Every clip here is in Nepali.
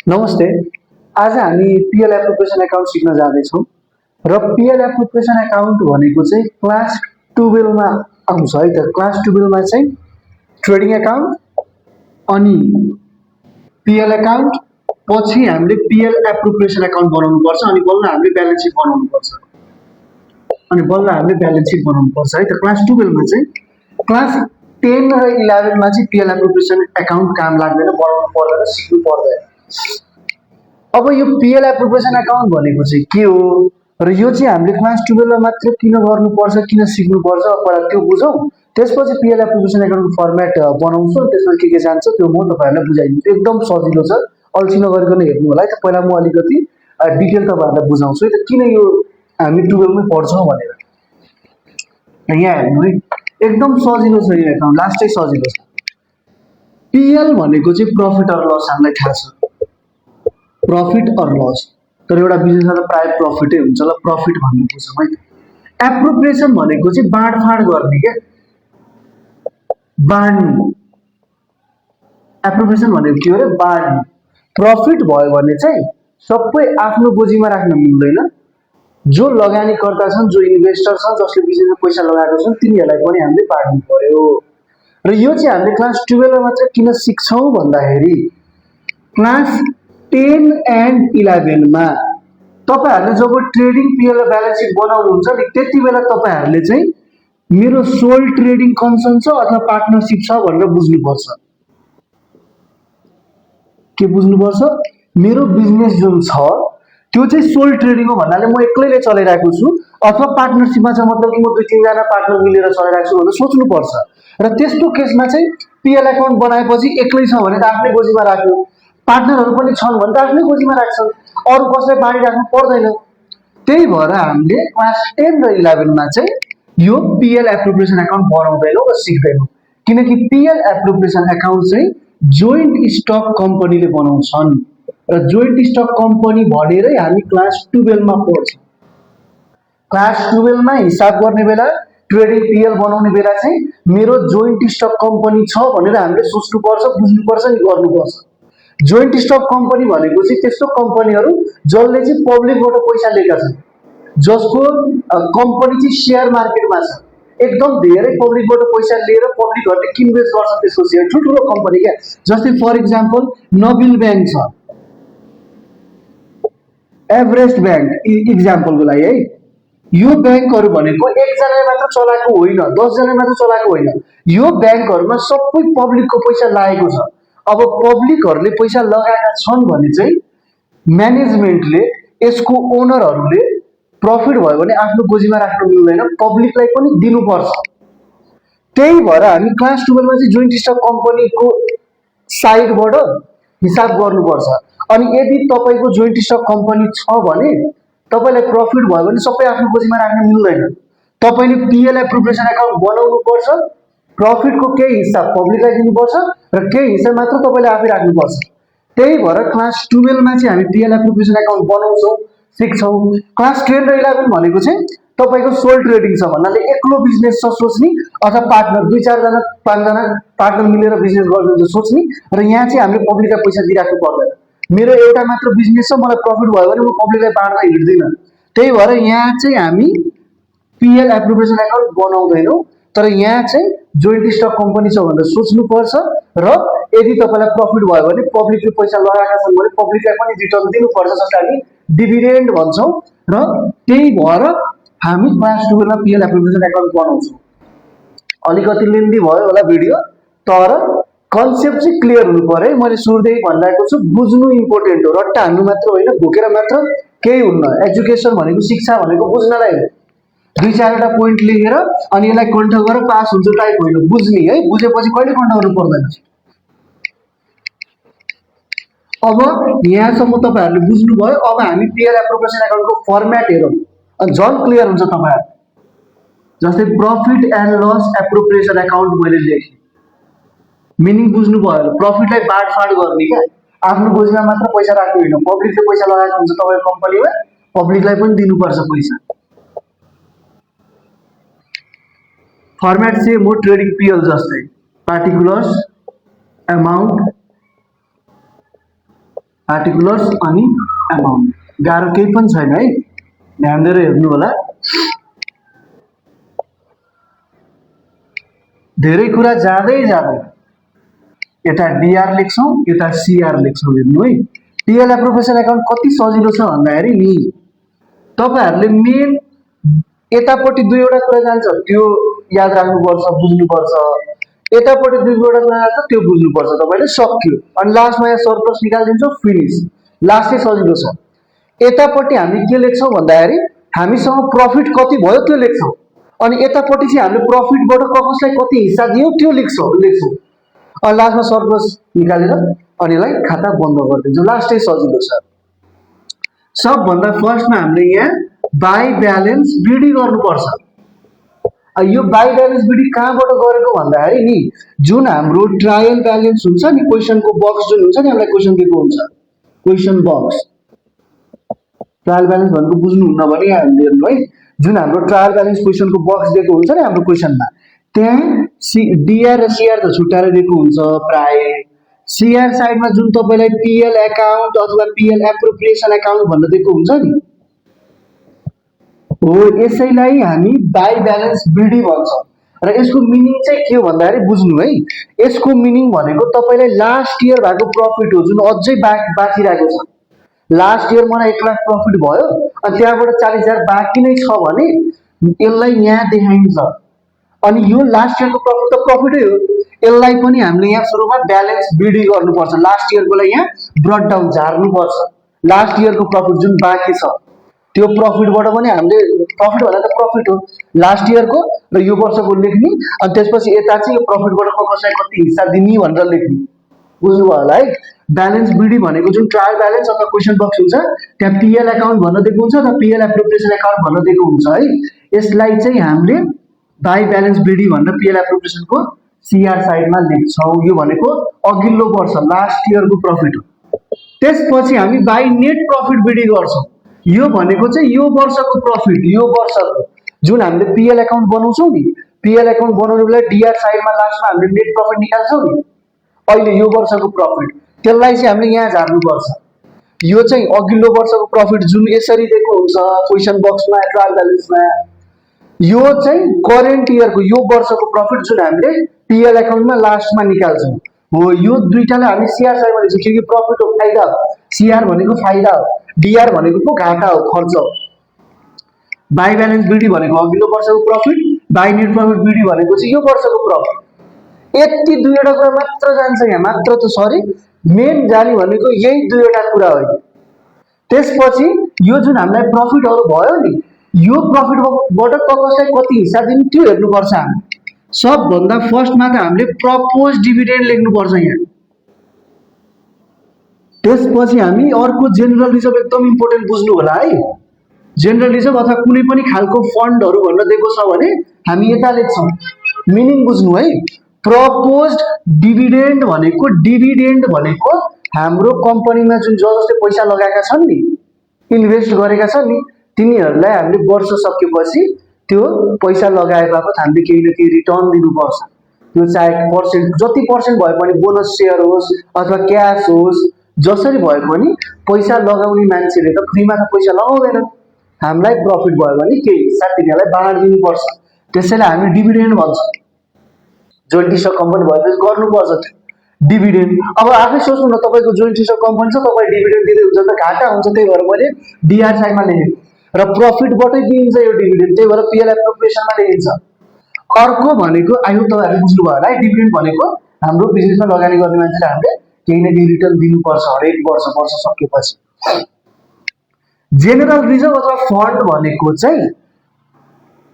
नमस्ते। आज हामी पिएल एप्रोप्रिएसन एकाउन्ट सिक्न जाँदैछौँ र पिएल एप्रोप्रिएसन एकाउन्ट भनेको चाहिँ क्लास 12 मा आउँछ है त। क्लास 12 मा चाहिँ ट्रेडिङ एकाउन्ट अनि पिएल एकाउन्ट पछि हामीले पिएल एप्रोप्रिएसन एकाउन्ट बनाउनु पर्छ अनि बल्ल हामीले ब्यालेन्स सिट बनाउनु पर्छ है त। क्लास 12 मा चाहिँ क्लास 10 र 11 मा चाहिँ पिएल एप्रोप्रिएसन एकाउन्ट काम लाग्दैन, बनाउनु पर्दैन, सिक्नु पर्दैन। अब यो पिएल एप्रोप्रिएसन एकाउन्ट भनेको चाहिँ के हो र यो चाहिँ हामीले क्लास 12 मा मात्र किन गर्नुपर्छ, किन सिक्नुपर्छ, पहिला त्यो बुझौँ। त्यसपछि पिएल एप्रोप्रिएसन एकाउन्टको फर्मेट बनाउँछौँ, त्यसमा के जान्छ त्यो म तपाईहरुलाई बुझाइदिन्छु। एकदम सजिलो छ, अल्छी नगरिकन हेर्नु होला है त। पहिला म अलिकति डिटेल तपाईहरुलाई बुझाउँछु है त किन यो हामी 12 मै पढ्छौँ भनेर। यहाँ हेर्नु है, एकदम सजिलो छ यो एकाउन्ट, लास्टै सजिलो छ। पिएल भनेको चाहिँ प्रफिट अर लस, हामीलाई थाहा छ प्रफिट अर लस, तर एउटा बिजनेसमा त प्राय प्रफिटै हुन्छ। ल प्रफिट भन्नु बुझौँ है। एप्रोप्रिएसन भनेको चाहिँ बाँडफाँड गर्ने के, बाँड्नु। एप्रोप्रिएसन भनेको के हो रे, बाँड्नु। प्रफिट भयो भने चाहिँ सबै आफ्नो गोजीमा राख्न मिल्दैन। जो लगानीकर्ता छन्, जो इन्भेस्टर छन्, जसले बिजनेसमा पैसा लगाएको छन्, तिनीहरूलाई पनि हामीले बाँड्नु पर्यो। र यो चाहिँ हामीले क्लास 12 मा मात्र किन सिक्छौँ भन्दाखेरि क्लास 10 एन्ड 11 मा तपाईहरुले जब ट्रेडिङ पिएल र ब्यालेन्स सिट बनाउनुहुन्छ नि, त्यति बेला तपाईहरुले चाहिँ मेरो सोल ट्रेडिङ कन्सर्न छ अथवा पार्टनरशिप छ भनेर बुझ्नुपर्छ। के बुझ्नुपर्छ? मेरो बिजनेस जुन छ त्यो चाहिँ सोल ट्रेडिङ हो भन्नाले म एक्लैले चलाइरहेको छु अथवा पार्टनरशिपमा छ, मतलब कि म 2-3 जना पार्टनर मिलेर चलाइरहेको छु भनेर सोच्नुपर्छ। र त्यस्तो केसमा चाहिँ पिएल एकाउन्ट बनाएपछि एक्लै छ भने त आफ्नै गोजीमा राख्यो, पार्टनरहरु पनि छन् भने त आफ्नै गोजीमा राख्छन्, अरु कसैलाई बाँडिराख्नु पर्दैन। त्यही भएर हामीले क्लास 10 र 11 मा चाहिँ यो पिएल एप्रोप्रिएसन एकाउन्ट बनाउँदैनौँ र सिक्दैनौँ, किनकि पिएल एप्रोप्रिएसन एकाउन्ट चाहिँ जोइन्ट स्टक कम्पनीले बनाउँछन् र जोइन्ट स्टक कम्पनी भनेरै हामी क्लास 12 मा पढ्छौँ। क्लास 12 मा हिसाब गर्ने बेला, ट्रेडिङ पिएल बनाउने बेला चाहिँ मेरो जोइन्ट स्टक कम्पनी छ भनेर हामीले सोच्नुपर्छ, बुझ्नुपर्छ नि, गर्नुपर्छ। जोइन्ट स्टक कम्पनी भनेको चाहिँ त्यस्तो कम्पनीहरु जसले चाहिँ पब्लिकबाट पैसा लिएका छन्, जसको कम्पनी चाहिँ शेयर मार्केटमा छ, एकदम धेरै पब्लिकबाट पैसा लिएर पब्लिकहरुले किनबेच गर्छन् त्यसको शेयर, ठुल्ठुलो कम्पनी क्या। जस्तै फर एक्जाम्पल नबिल बैंक छ, एभरेस्ट बैंक इक्जाम्पलको लागि है। यो बैंकहरु भनेको एक जनाले मात्र चलाएको होइन, 10 जनाले मात्र चलाएको होइन। यो बैंकहरुमा सबै पब्लिकको पैसा लागेको छ। अब पब्लिकहरुले पैसा लगाएका छन् भने चाहिँ म्यानेजमेन्टले, यसको ओनरहरुले प्रफिट भयो भने आफ्नो गोजीमा राख्न मिल्दैन, पब्लिकलाई पनि दिनुपर्छ। त्यही भएर हामी क्लास 12 मा चाहिँ जोइन्ट स्टक कम्पनीको साइडबाट हिसाब गर्नुपर्छ। अनि यदि तपाईको जोइन्ट स्टक कम्पनी छ भने तपाईलाई प्रफिट भयो भने सबै आफ्नो गोजीमा राख्न मिल्दैन, तपाईले पिएल एप्रोप्रिएसन एकाउन्ट बनाउनु पर्छ। प्रफिटको केही हिस्सा पब्लिकलाई दिनुपर्छ र केही हिस्सा मात्र तपाईले आफै राख्नुपर्छ। त्यही भएर क्लास 12 मा चाहिँ हामी पिएल एप्रोप्रिएसन एकाउन्ट बनाउँछौँ, सिक्छौँ। क्लास 10 र 11 भनेको चाहिँ तपाईको सोल ट्रेडिङ छ भन्नाले एक्लो बिजनेस छ सोच्ने, अथवा पार्टनर 2-4 जना 5 जना पार्टनर मिलेर बिजनेस गर्नुहुन्छ सोच्ने। र यहाँ चाहिँ हामीले पब्लिकलाई पैसा दिइराख्नु पर्दैन। मेरो एउटा मात्र बिजनेस छ, मलाई प्रफिट भयो भने म पब्लिकलाई बाँड्न हिँड्दिनँ। त्यही भएर यहाँ चाहिँ हामी पिएल एप्रोप्रिएसन एकाउन्ट बनाउँदैनौँ, तर यहाँ चाहिँ जोइन्ट स्टक कम्पनी छ भनेर सोच्नुपर्छ। र यदि तपाईलाई प्रफिट भयो भने पब्लिकले पैसा लगाएका छन् भने पब्लिकलाई पनि रिटर्न दिनुपर्छ, जसलाई हामी डिभिडेन्ड भन्छौँ। र त्यही भएर हामी क्लास 12 मा पिएल एप्रोप्रिएसन एकाउन्ट बनाउँछौँ। अलिकति लेन्दी भयो होला भिडियो, तर कन्सेप्ट चाहिँ क्लियर हुनु पर्यो। मैले सुरुदेखि भनिरहेको छु, बुझ्नु इम्पोर्टेन्ट हो, रट्टा हान्नु मात्र होइन, भोकेर मात्र केही हुन्न। एजुकेसन भनेको, शिक्षा भनेको बुझ्नलाई हो। 2-4 पोइन्ट लेखेर अनि यसलाई कन्ठ गरेर पास हुन्छ टाइप होइन, बुझ्ने है। बुझेपछि कहिले कन्ठ गर्नु पर्दैन। अब यहाँसम्म तपाईहरुले बुझ्नुभयो। अब हामी पिएल एप्रोप्रिएसन एकाउन्टको फर्मेट हेरौँ, झन् क्लियर हुन्छ तपाईहरु। जस्तै profit and loss appropriation account मैले लेखेँ, मिनिङ बुझ्नुभयो। प्रफिटलाई बाँडफाँड गर्ने क्या, आफ्नो गोजीमा मात्र पैसा राख्नु होइन, पब्लिकले पैसा लगाएको हुन्छ तपाईको कम्पनीमा, पब्लिकलाई पनि दिनुपर्छ पैसा। फर्मेट सेम हो ट्रेडिङ पिएल जस्तै, पार्टिकुलर्स, अमाउन्ट, पार्टिकुलर्स अनि एमाउन्ट, गाह्रो केही पनि छैन है, ध्यान दिएर हेर्नु होला। धेरै कुरा जाँदै जाँदै यता डिआर लेख्छौँ, यता सिआर लेख्छौँ। हेर्नु है, टिएल एप्रोप्रिएसन एकाउन्ट कति सजिलो छ भन्दाखेरि नि तपाईहरुले मेन यतापट्टि दुईवटा कुरा जान्छ, त्यो याद राख्नुपर्छ, बुझ्नुपर्छ। यतापट्टि दुईवटा कुरा जान्छ, त्यो बुझ्नुपर्छ। तपाईले सक्यो, अनि लास्टमा यहाँ सरप्लस निकालिदिन्छौँ, फिनिश। लास्टै सजिलो छ। यतापट्टि हामी के लेख्छौँ भन्दाखेरि हामीसँग प्रफिट कति भयो त्यो लेख्छौँ, अनि यतापट्टि चाहिँ हामीले प्रफिटबाट कसलाई कति हिस्सा दियौ त्यो लेख्छौँ। अनि लास्टमा सरप्लस निकालेर अनि यसलाई खाता बन्द गरिदिन्छौँ। लास्टै सजिलो छ। सबभन्दा फर्स्टमा हामीले यहाँ बाई ब्यालेन्स बिडी गर्नुपर्छ। यो बाई ब्यालेन्स बिडी कहाँबाट गरेको भन्दाखेरि नि जुन हाम्रो ट्रायल ब्यालेन्स हुन्छ नि, क्वेसनको बक्स जुन हुन्छ नि, हामीलाई क्वेसन दिएको हुन्छ, क्वेसन बक्स। ट्रायल ब्यालेन्स भनेको बुझ्नुहुन्न भने यहाँ हेर्नु है, जुन हाम्रो ट्रायल ब्यालेन्स क्वेसनको बक्स दिएको हुन्छ नि हाम्रो क्वेसनमा, त्यहाँ डिआर र सिआर त छुट्याएर दिएको हुन्छ प्राय। सिआर साइडमा जुन तपाईलाई पीएल एकाउन्ट अथवा पीएल एप्रोप्रिएसन एकाउन्ट भनेर दिएको हुन्छ नि, हो यसैलाई हामी बाई ब्यालेन्स बिडी भन्छौँ। र यसको मिनिङ चाहिँ के हो भन्दाखेरि बुझ्नु है, यसको मिनिङ भनेको तपाईलाई लास्ट इयर भएको प्रफिट हो जुन अझै बाँकी रहेको छ। लास्ट इयर मलाई 1 लाख प्रफिट भयो, अनि त्यहाँबाट 40,000 बाँकी नै छ भने यसलाई यहाँ देखाइन्छ। अनि यो लास्ट इयरको प्रफिट त प्रफिटै हो, यसलाई पनि हामीले यहाँ सुरुमा ब्यालेन्स बिडी गर्नुपर्छ। लास्ट इयरकोलाई यहाँ ब्रट डाउन झार्नुपर्छ। लास्ट इयरको प्रफिट जुन बाँकी छ त्यो प्रफिटबाट पनि हामीले, प्रफिट भनेर त प्रफिट हो लास्ट इयरको र यो वर्षको लेख्ने, अनि त्यसपछि यता चाहिँ यो प्रफिटबाट कसलाई कति हिस्सा दिने भनेर लेख्ने। बुझ्नुभयो होला है। ब्यालेन्स बिडी भनेको जुन ट्रायल ब्यालेन्स अथवा क्वेसन बक्स हुन्छ त्यहाँ पीएल एकाउन्ट भन्न दिएको हुन्छ र पीएल एप्रोप्रिएसन एकाउन्ट भन्न दिएको हुन्छ है। यसलाई चाहिँ हामीले बाई ब्यालेन्स बिडी भनेर पीएल एप्रोप्रिएसनको सिआर साइडमा लेख्छौँ। यो भनेको अघिल्लो वर्ष लास्ट इयरको प्रफिट हो। त्यसपछि हामी बाई नेट प्रफिट बिडी गर्छौँ। यो भनेको चाहिँ यो वर्षको प्रफिट, यो वर्षको जुन हामीले पीएल एकाउन्ट बनाउँछौँ नि, पीएल एकाउन्ट बनाउने बेला डिआर साइडमा लास्टमा हामीले नेट प्रफिट निकाल्छौँ नि, अहिले यो वर्षको प्रफिट, त्यसलाई चाहिँ हामीले यहाँ झार्नुपर्छ। यो चाहिँ अघिल्लो वर्षको प्रफिट जुन यसरी दिएको हुन्छ क्वेसन बक्समा ट्रायल ब्यालेन्समा, यो चाहिँ करेन्ट इयरको यो वर्षको प्रफिट जुन हामीले पीएल एकाउन्टमा लास्टमा निकाल्छौँ हो। यो दुईटालाई हामी सिआर साइडमा लेख्छौँ, किनकि प्रफिट हो, फाइदा हो। सिआर भनेको फाइदा हो, डिआर भनेको घाटा हो, खर्च हो। बाई ब्यालेन्स बिडी भनेको अघिल्लो वर्षको profit, by net profit BD भनेको चाहिँ यो वर्षको प्रफिट। यति दुईवटा कुरा मात्र जान्छ यहाँ, मात्र त सरी मेन जाने भनेको यही दुईवटा कुरा हो। त्यसपछि यो जुन हामीलाई प्रफिटहरू भयो नि, यो प्रफिटबाट कसलाई कति हिस्सा दिने त्यो हेर्नुपर्छ हामी। सबभन्दा फर्स्टमा त हामीले प्रपोज डिभिडेन्ड लेख्नुपर्छ यहाँ। त्यसपछि हामी अर्को जेनरल रिजर्भ एकदम इम्पोर्टेन्ट बुझ्नु होला है। जेनरल रिजर्भ अथवा कुनै पनि खालको फन्डहरू भन्न दिएको छ भने हामी यता लेख्छौँ, मिनिङ बुझ्नु है। प्रपोज्ड डिभिडेन्ड भनेको, डिभिडेन्ड भनेको हाम्रो कम्पनीमा जुन जसले पैसा लगाएका छन् नि, इन्भेस्ट गरेका छन् नि, तिनीहरूलाई हामीले वर्ष सकेपछि त्यो पैसा लगाए बापत हामीले केही न केही रिटर्न दिनुपर्छ। त्यो चाहे पर्सेन्ट जति पर्सेन्ट भए पनि, बोनस सेयर होस् अथवा क्यास होस्, जसरी भए पनि पैसा लगाउने मान्छेले त फ्रीमा त पैसा लगाउँदैन। हामीलाई प्रफिट भयो भने केही हिस्सा तिनीहरूलाई बाँडिदिनुपर्छ, त्यसैले हामी डिभिडेन्ड भन्छौँ। जोइन्ट स्टक कम्पनी भएपछि गर्नुपर्छ त्यो डिभिडेन्ड। अब आफै सोच्नु न, तपाईँको जोइन्ट स्टक कम्पनी छ, तपाईँ डिभिडेन्ड दिँदै हुन्छ त घाटा हुन्छ, त्यही भएर मैले डिआर साइडमा लेखेको र प्रफिटबाटै दिइन्छ यो डिभिडेन्ड, त्यही भएर पीएल एप्रोप्रिएसनमा लेखिन्छ। अर्को भनेको आयो तपाईँहरूले बुझ्नुभयो होला है, डिभिडेन्ड भनेको हाम्रो बिजनेसमा लगानी गर्ने मान्छेले हामीले केही न केही रिटर्न दिनुपर्छ हरेक वर्ष सकेपछि। जेनरल रिजर्भ अथवा फन्ड भनेको चाहिँ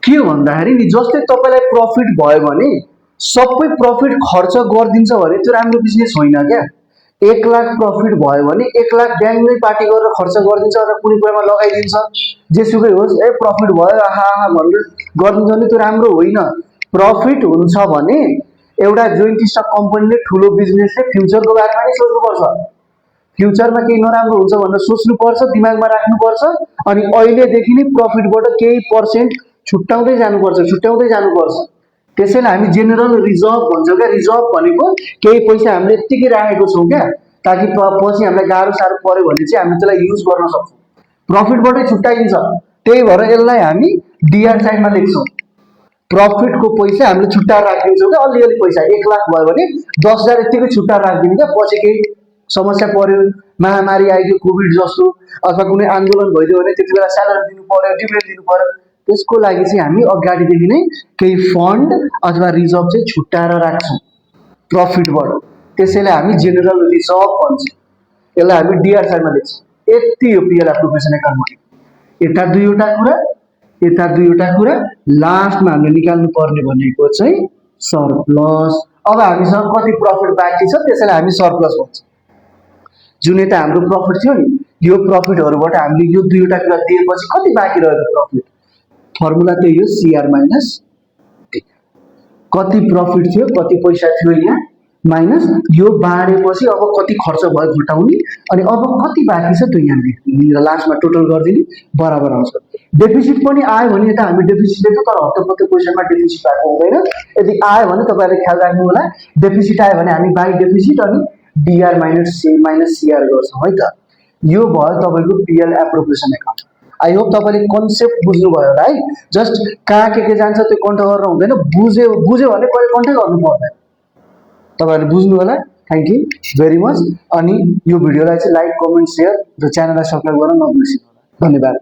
के हो भन्दाखेरि नि, जस्तै तपाईँलाई प्रफिट भयो भने सबै प्रफिट खर्च गरिदिन्छ भने त्यो राम्रो बिजनेस होइन क्या। 1 लाख प्रफिट भयो भने 1 लाख ब्याङ्कमै पार्टी गरेर खर्च गरिदिन्छ र कुनै कुरामा लगाइदिन्छ, जेसुकै होस्, ए प्रफिट भयो आहा आहा भनेर गरिदिन्छ भने त्यो राम्रो होइन। प्रफिट हुन्छ भने एउटा जोइन्ट स्टक कम्पनीले, ठुलो बिजनेसले फ्युचरको बारेमा नै सोच्नुपर्छ। फ्युचरमा केही नराम्रो हुन्छ भनेर सोच्नुपर्छ, दिमागमा राख्नुपर्छ, अनि अहिलेदेखि नै प्रफिटबाट केही पर्सेन्ट छुट्याउँदै जानुपर्छ। त्यसैले हामी जेनरल रिजर्भ भन्छौँ क्या। रिजर्भ भनेको केही पैसा हामीले यत्तिकै राखेको छौँ क्या, ताकि पछि हामीलाई गाह्रो साह्रो पर्यो भने चाहिँ हामी त्यसलाई युज गर्न सक्छौँ। प्रफिटबाटै छुट्याइन्छ, त्यही भएर यसलाई हामी डिआर साइडमा लेख्छौँ। प्रफिटको पैसा हामीले छुट्टाएर राखिदिन्छौँ क्या, अलिअलि पैसा 1 लाख भयो भने 10,000 यतिकै छुट्टाएर राखिदिनु क्या, पछि केही समस्या पर्यो, महामारी आइदियो कोभिड जस्तो, अथवा कुनै आन्दोलन भइदियो भने त्यति बेला स्यालेरी दिनु पर्यो, डिभिडेन्ड दिनु पर्यो, त्यसको लागि चाहिँ हामी अगाडिदेखि नै केही फन्ड अथवा रिजर्भ चाहिँ छुट्टाएर राख्छौँ प्रफिटबाट। त्यसैले हामी जेनरल रिजर्भ भन्छौँ, यसलाई हामी डिआर साइडमा लेख्छौँ। यति हो पिएल एप्रोप्रिएसन एकाउन्टमा। यता दुईवटा कुरा, यता दुईवटा कुरा, लास्टमा हामीले निकाल्नु पर्ने भनेको चाहिँ सरप्लस। अब हामीसँग कति प्रफिट बाँकी छ त्यसैलाई हामी सरप्लस भन्छौँ। जुन यता हाम्रो प्रफिट थियो नि, यो प्रफिटहरूबाट हामीले यो दुईवटा कुरा दिएपछि कति बाँकी रहेको प्रफिट, फर्मुला त्यही हो, सिआर माइनस डी। कति प्रफिट थियो, कति पैसा थियो यहाँ, माइनस यो बाँडेपछि अब कति खर्च भयो घटाउने, अनि अब कति बाँकी छ त्यो यहाँ लेख्ने, लास्टमा टोटल गरिदिने, बराबर आउँछ। डेफिसिट पनि आयो भने यता हामी डेफिसिट लेख्छौँ, तर हप्ता क्वेसनमा डेफिसिट भएको हुँदैन। यदि आयो भने तपाईँहरूले ख्याल राख्नु होला, डेफिसिट आयो भने हामी बाई डेफिसिट अनि डिआर माइनस सिआर गर्छौँ है त। यो भयो तपाईँको PL appropriation account. I hope तपाईँले कन्सेप्ट बुझ्नुभयो होला है। जस्ट कहाँ के जान्छ त्यो कन्ट गरेर हुँदैन, बुझ्यो भने कहिले कन्टै गर्नु पर्दैन। तपाईँहरूले बुझ्नु होला। Thank you very much. अनि यो भिडियोलाई चाहिँ लाइक, कमेन्ट, सेयर र च्यानललाई सब्सक्राइब गर्न नबिर्सिनु होला। धन्यवाद।